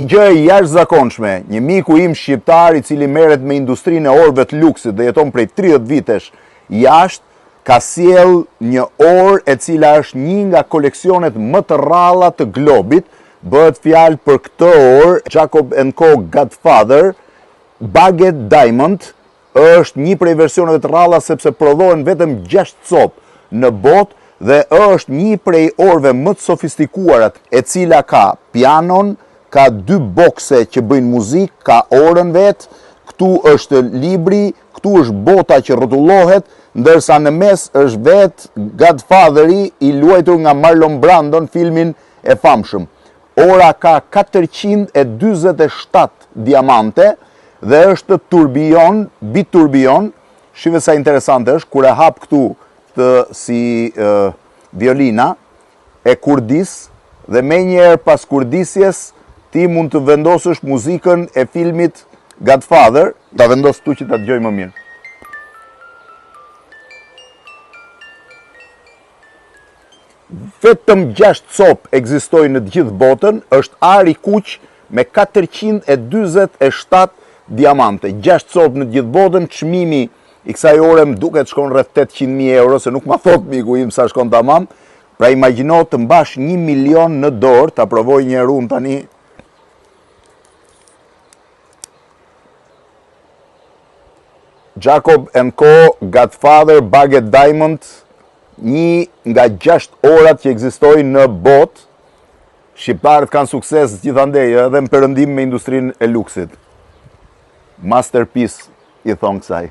Gjë e jashtëzakonshme, një miku im shqiptar i cili merret me industrinë e orëve të luksit dhe jeton prej 30 vitesh jashtë, ka sjell një orë e cila është një nga koleksionet më të rralla të globit. Bëhet fjalë për këtë orë, Jacob & Co Godfather Baguette Diamond, është një prej versioneve të rralla sepse prodhohen vetëm 6 copë në botë dhe është një prej orëve më të sofistikuarat, e cila ka pianon, ka 2 bokse që bëjnë muzikë, ka orën vetë, këtu është libri, këtu është bota që rrotullohet, ndërsa në mes është vetë Godfatheri i luajtur nga Marlon Brando në filmin e famshëm. Ora ka 427 diamante dhe është turbion, biturbion. Shive sa interesante është, kur e hap këtu të si violina e kurdis, dhe me njerë pas kurdisjes, ti mund të vendosësh muzikën e filmit Godfather, ta vendos tu që ta dëgjoj më mirë. Vetëm 6 copë ekzistojnë në të gjithë botën, është ari kuq me 427 diamante. 6 copë në të gjithë botën, çmimi i kësaj ore më duket shkon rreth 800.000 euro, se nuk ma thot miku im sa shkon tamam. Pra imagjino të mbash 1 milion në dorë, ta provoj një herë unë tani. Jacob & Co Godfather Baguette Diamond, një nga 6 orat që ekzistojnë në botë. Shqiptarët kanë sukses gjithandej edhe në perëndim me industrinë e luksit. Masterpiece i thon kësaj.